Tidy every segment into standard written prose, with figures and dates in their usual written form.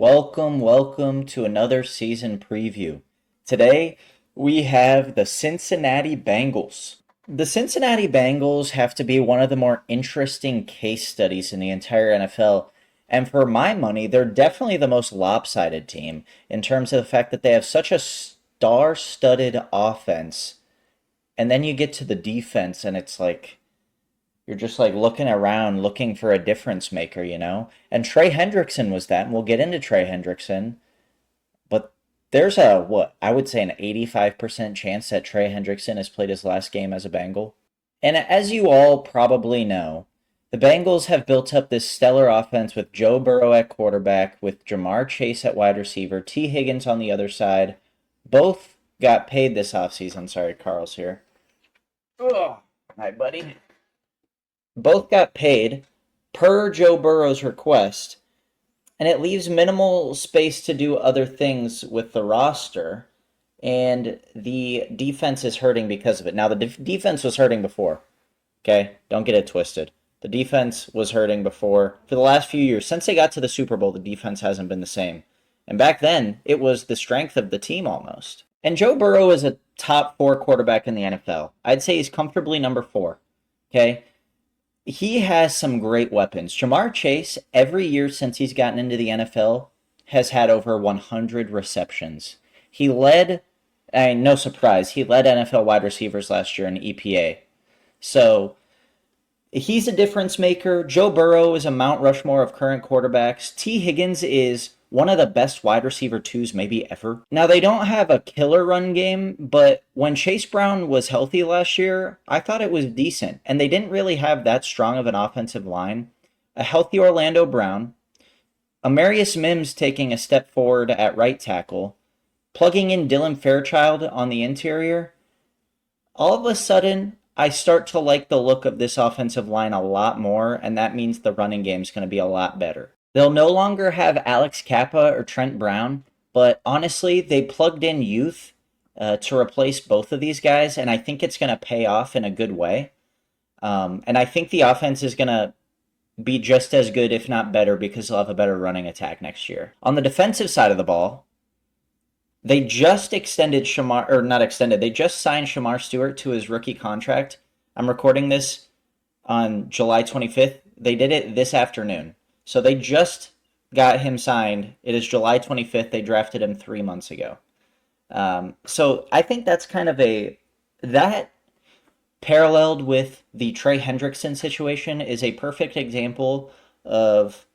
Welcome to another season preview. Today we have the Cincinnati Bengals. The Cincinnati Bengals have to be one of the more interesting case studies in the entire NFL. And for my money, they're definitely the most lopsided team in terms of the fact that they have such a star studded offense. And then you get to the defense, and it's like you're just like looking around looking for a difference maker, you know? And Trey Hendrickson was that, and we'll get into Trey Hendrickson. But there's I would say an 85% chance that Trey Hendrickson has played his last game as a Bengal. And as you all probably know, the Bengals have built up this stellar offense with Joe Burrow at quarterback, with Jamar Chase at wide receiver, T. Higgins on the other side. Both got paid this offseason. Sorry, Carl's here. Oh, hi, buddy. Both got paid per Joe Burrow's request, and it leaves minimal space to do other things with the roster, and the defense is hurting because of it. Now, the defense was hurting before, okay? Don't get it twisted. The defense was hurting before. For the last few years, since they got to the Super Bowl, the defense hasn't been the same. And back then, it was the strength of the team almost. And Joe Burrow is a top 4 quarterback in the NFL. I'd say he's comfortably number 4, okay? He has some great weapons. Jamar Chase, every year since he's gotten into the NFL, has had over 100 receptions. He led, no surprise, he led NFL wide receivers last year in EPA. So he's a difference maker. Joe Burrow is a Mount Rushmore of current quarterbacks. T. Higgins is one of the best wide receiver twos maybe ever. Now, they don't have a killer run game, but when Chase Brown was healthy last year, I thought it was decent. And they didn't really have that strong of an offensive line. A healthy Orlando Brown, Amarius Mims taking a step forward at right tackle, plugging in Dylan Fairchild on the interior. All of a sudden, I start to like the look of this offensive line a lot more, and that means the running game is going to be a lot better. They'll no longer have Alex Kappa or Trent Brown, but honestly, they plugged in youth to replace both of these guys, and I think it's going to pay off in a good way. And I think the offense is going to be just as good, if not better, because they'll have a better running attack next year. On the defensive side of the ball, they just extended Shamar, or not extended, they just signed Shamar Stewart to his rookie contract. I'm recording this on July 25th. They did it this afternoon. So they just got him signed. It is July 25th. They drafted him 3 months ago. So I think that's kind of that paralleled with the Trey Hendrickson situation is a perfect example of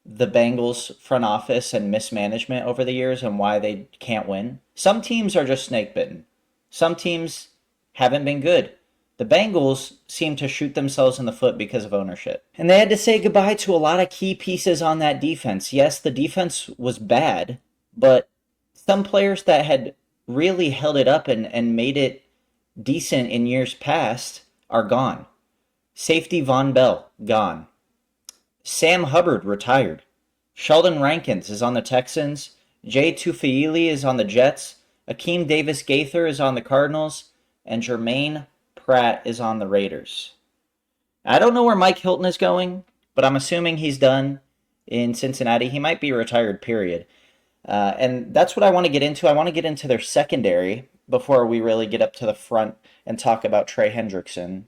the Bengals front office and mismanagement over the years and why they can't win. Some teams are just snake bitten. Some teams haven't been good. The Bengals seem to shoot themselves in the foot because of ownership. And they had to say goodbye to a lot of key pieces on that defense. Yes, the defense was bad, but some players that had really held it up and made it decent in years past are gone. Safety Von Bell, gone. Sam Hubbard, retired. Sheldon Rankins is on the Texans. Jay Tufeili is on the Jets. Akeem Davis-Gaither is on the Cardinals. And Jermaine Pratt is on the Raiders. I don't know where Mike Hilton is going, but I'm assuming he's done in Cincinnati. He might be retired, period. And that's what I want to get into. I want to get into their secondary before we really get up to the front and talk about Trey Hendrickson.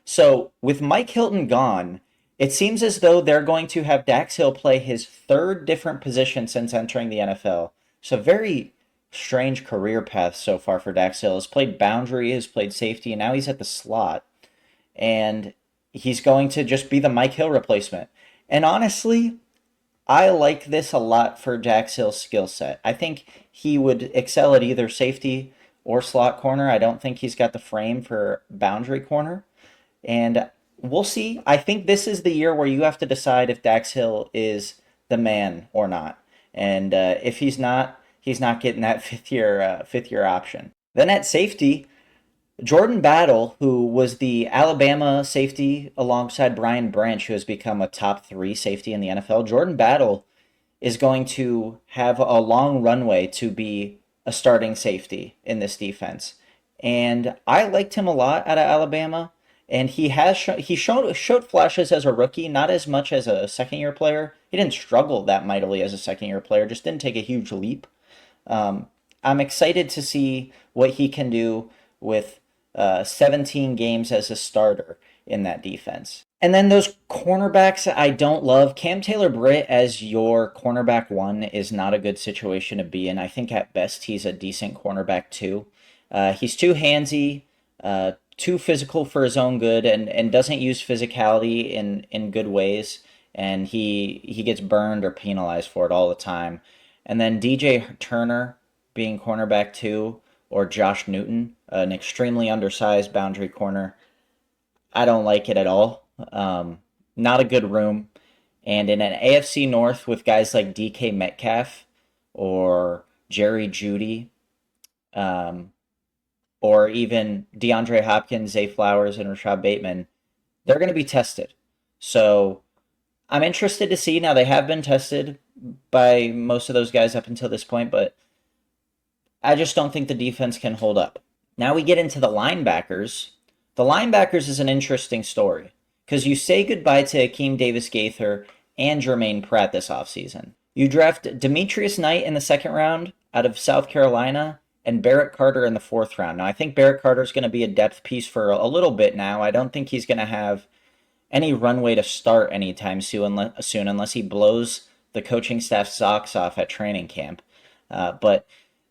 So with Mike Hilton gone, it seems as though they're going to have Dax Hill play his 3rd different position since entering the NFL. So very strange career path so far for Dax Hill. He's played boundary, he's played safety, and now he's at the slot. And he's going to just be the Mike Hill replacement. And honestly, I like this a lot for Dax Hill's skill set. I think he would excel at either safety or slot corner. I don't think he's got the frame for boundary corner. And we'll see. I think this is the year where you have to decide if Dax Hill is the man or not. And if he's not getting that fifth year option. Then at safety, Jordan Battle, who was the Alabama safety alongside Brian Branch, who has become a top 3 safety in the NFL. Jordan Battle is going to have a long runway to be a starting safety in this defense. And I liked him a lot out of Alabama. And he showed flashes as a rookie, not as much as a second year player. He didn't struggle that mightily as a second year player, just didn't take a huge leap. Um, I'm excited to see what he can do with 17 games as a starter in that defense. And then those cornerbacks I don't love. Cam Taylor-Britt as your cornerback one is not a good situation to be in. I think at best he's a decent cornerback two. He's too handsy, too physical for his own good, and doesn't use physicality in good ways. And he gets burned or penalized for it all the time. And then DJ Turner being cornerback two, or Josh Newton, an extremely undersized boundary corner. I don't like it at all. Not a good room. And in an AFC North with guys like DK Metcalf or Jerry Jeudy, um, or even DeAndre Hopkins, Zay Flowers, and Rashad Bateman, they're going to be tested. So I'm interested to see. Now, they have been tested by most of those guys up until this point, but I just don't think the defense can hold up. Now we get into the linebackers. The linebackers is an interesting story because you say goodbye to Akeem Davis-Gaither and Jermaine Pratt this offseason. You draft Demetrius Knight in the second round out of South Carolina and Barrett Carter in the fourth round. Now, I think Barrett Carter is going to be a depth piece for a little bit now. I don't think he's going to have any runway to start anytime soon unless he blows the coaching staff's socks off at training camp. But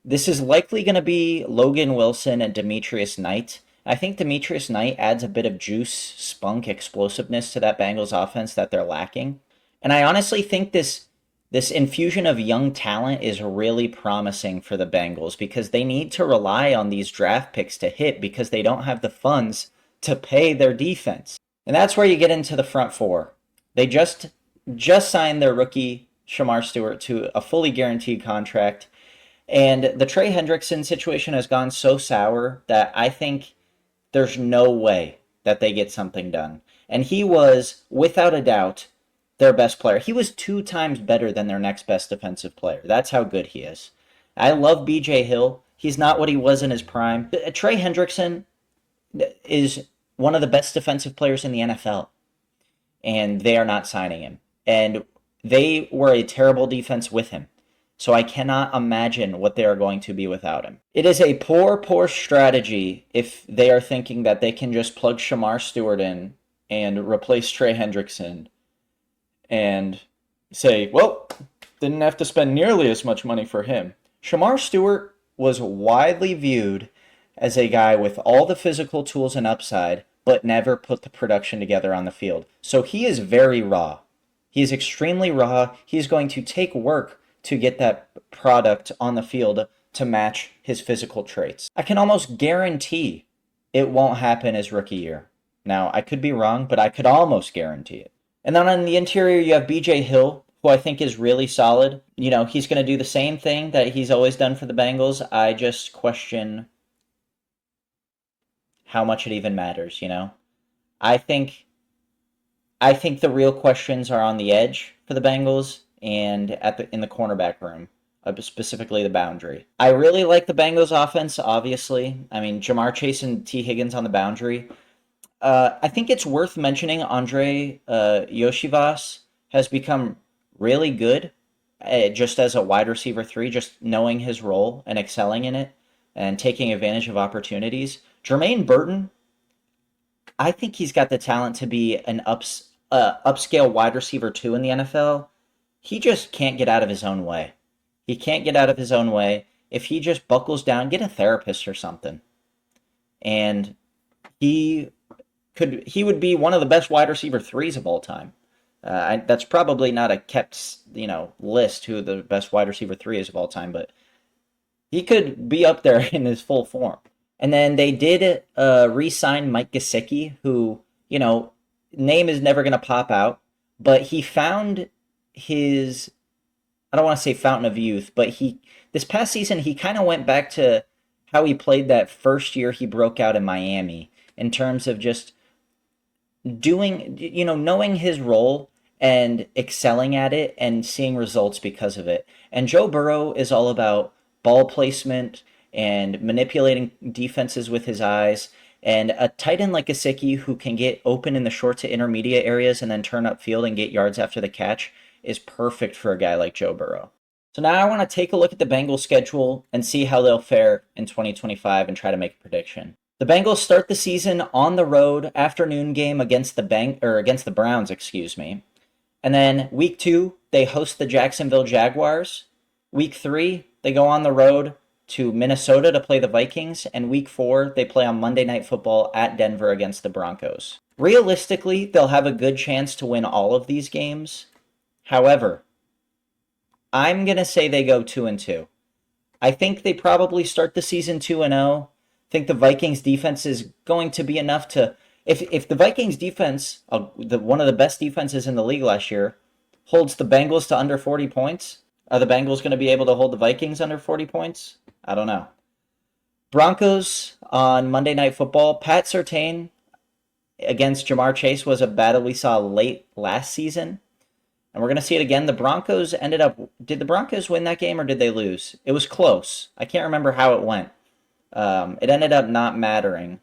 this is likely going to be Logan Wilson and Demetrius Knight. I think Demetrius Knight adds a bit of juice, spunk, explosiveness to that Bengals offense that they're lacking. And I honestly think this infusion of young talent is really promising for the Bengals because they need to rely on these draft picks to hit because they don't have the funds to pay their defense. And that's where you get into the front four. They just signed their rookie Shamar Stewart to a fully guaranteed contract. And the Trey Hendrickson situation has gone so sour that I think there's no way that they get something done. And he was, without a doubt, their best player. He was 2 times better than their next best defensive player. That's how good he is. I love BJ Hill. He's not what he was in his prime. Trey Hendrickson is one of the best defensive players in the NFL. And they are not signing him. And they were a terrible defense with him. So I cannot imagine what they are going to be without him. It is a poor strategy if they are thinking that they can just plug Shamar Stewart in and replace Trey Hendrickson and say, well, didn't have to spend nearly as much money for him. Shamar Stewart was widely viewed as a guy with all the physical tools and upside, but never put the production together on the field. So he is very raw. He is extremely raw. He's going to take work to get that product on the field to match his physical traits. I can almost guarantee it won't happen his rookie year. Now, I could be wrong, but I could almost guarantee it. And then on the interior, you have BJ Hill, who I think is really solid. You know, he's going to do the same thing that he's always done for the Bengals. I just question how much it even matters, you know? I think the real questions are on the edge for the Bengals and in the cornerback room, specifically the boundary. I really like the Bengals offense, obviously. I mean, Jamar Chase and T. Higgins on the boundary. I think it's worth mentioning Andre Yoshivas has become really good just as a wide receiver 3, just knowing his role and excelling in it and taking advantage of opportunities. Jermaine Burton, I think he's got the talent to be an upscale wide receiver 2 in the NFL. He just can't get out of his own way. He can't get out of his own way. If he just buckles down, get a therapist or something. And he would be one of the best wide receiver 3s of all time. That's probably not a kept, list who the best wide receiver 3 is of all time, but he could be up there in his full form. And then they did re-sign Mike Gesicki, who, name is never going to pop out, but he found his, I don't want to say fountain of youth, but this past season, he kind of went back to how he played that first year he broke out in Miami in terms of just doing, knowing his role and excelling at it and seeing results because of it. And Joe Burrow is all about ball placement and manipulating defenses with his eyes. And a tight end like Gesicki who can get open in the short to intermediate areas and then turn upfield and get yards after the catch is perfect for a guy like Joe Burrow. So now I want to take a look at the Bengals schedule and see how they'll fare in 2025 and try to make a prediction. The Bengals start the season on the road, afternoon game against the Browns, excuse me. And then week 2, they host the Jacksonville Jaguars. Week 3, they go on the road to Minnesota to play the Vikings, and week 4, they play on Monday Night Football at Denver against the Broncos. Realistically, they'll have a good chance to win all of these games. However, I'm going to say they go 2-2. I think they probably start the season 2-0. I think the Vikings defense is going to be enough to if the Vikings defense, one of the best defenses in the league last year, holds the Bengals to under 40 points, are the Bengals going to be able to hold the Vikings under 40 points? I don't know. Broncos on Monday Night Football. Pat Surtain against Jamar Chase was a battle we saw late last season. And we're going to see it again. Did the Broncos win that game or did they lose? It was close. I can't remember how it went. It ended up not mattering.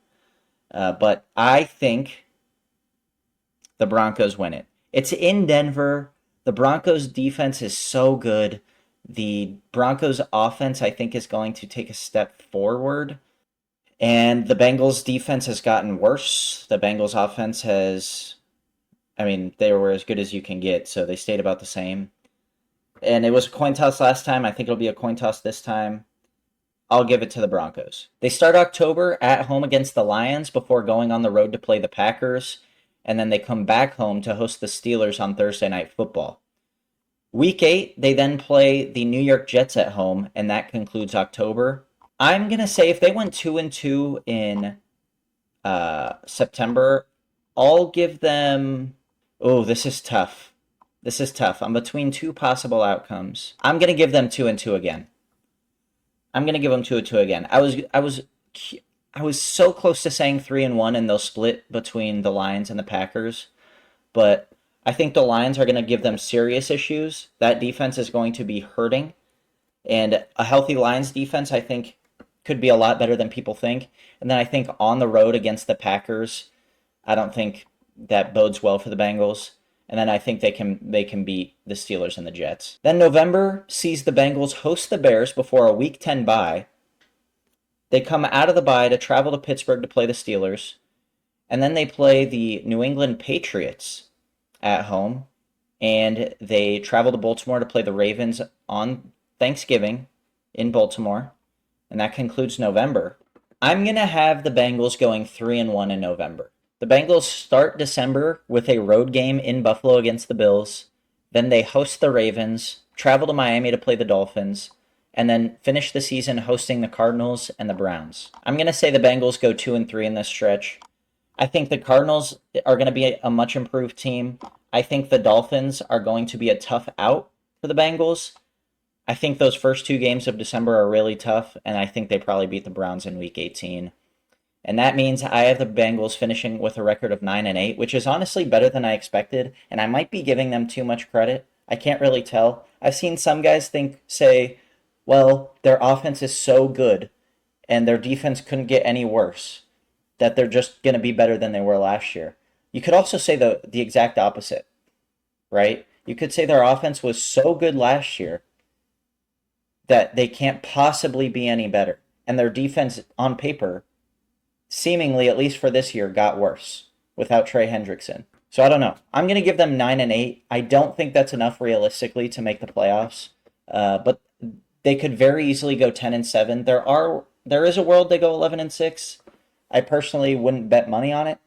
But I think the Broncos win it. It's in Denver. The Broncos defense is so good. The Broncos offense, I think, is going to take a step forward. And the Bengals defense has gotten worse. The Bengals offense they were as good as you can get, so they stayed about the same. And it was a coin toss last time. I think it'll be a coin toss this time. I'll give it to the Broncos. They start October at home against the Lions before going on the road to play the Packers, and then they come back home to host the Steelers on Thursday Night Football. Week 8, they then play the New York Jets at home, and that concludes October. I'm going to say if they went 2-2 in September, I'll give them... Oh, this is tough. I'm between two possible outcomes. I'm going to give them 2-2 again. I was so close to saying 3-1 and they'll split between the Lions and the Packers, but I think the Lions are going to give them serious issues. That defense is going to be hurting, and a healthy Lions defense, I think, could be a lot better than people think. And then I think on the road against the Packers, I don't think that bodes well for the Bengals. And then I think they can beat the Steelers and the Jets. Then November sees the Bengals host the Bears before a Week 10 bye. They come out of the bye to travel to Pittsburgh to play the Steelers. And then they play the New England Patriots at home. And they travel to Baltimore to play the Ravens on Thanksgiving in Baltimore. And that concludes November. I'm going to have the Bengals going 3-1 in November. The Bengals start December with a road game in Buffalo against the Bills. Then they host the Ravens, travel to Miami to play the Dolphins, and then finish the season hosting the Cardinals and the Browns. I'm going to say the Bengals go 2-3 in this stretch. I think the Cardinals are going to be a much improved team. I think the Dolphins are going to be a tough out for the Bengals. I think those first 2 games of December are really tough, and I think they probably beat the Browns in Week 18. And that means I have the Bengals finishing with a record of 9-8, which is honestly better than I expected, and I might be giving them too much credit. I can't really tell. I've seen some guys say, well, their offense is so good and their defense couldn't get any worse, that they're just going to be better than they were last year. You could also say the exact opposite, right? You could say their offense was so good last year that they can't possibly be any better. And their defense on paper, seemingly, at least for this year, got worse without Trey Hendrickson. So I don't know. I'm going to give them 9-8. I don't think that's enough realistically to make the playoffs. But they could very easily go 10-7. There is a world they go 11-6. I personally wouldn't bet money on it.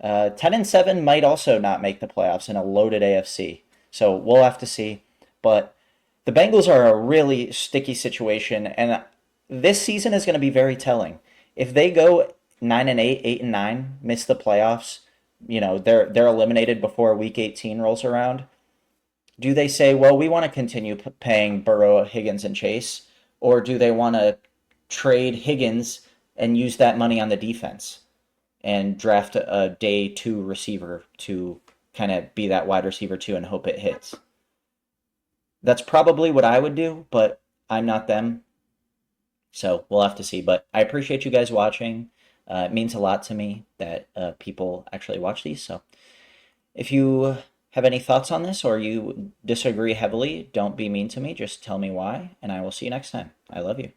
10-7 might also not make the playoffs in a loaded AFC. So we'll have to see. But the Bengals are a really sticky situation, and this season is going to be very telling. If they go 9-8, 8-9, miss the playoffs, they're eliminated before Week 18 rolls around. Do they say, well, we want to continue paying Burrow, Higgins, and Chase, or do they want to trade Higgins and use that money on the defense and draft a day 2 receiver to kind of be that wide receiver 2 and hope it hits? That's probably what I would do, but I'm not them. So we'll have to see. But I appreciate you guys watching. It means a lot to me that people actually watch these. So if you have any thoughts on this or you disagree heavily, don't be mean to me. Just tell me why, and I will see you next time. I love you.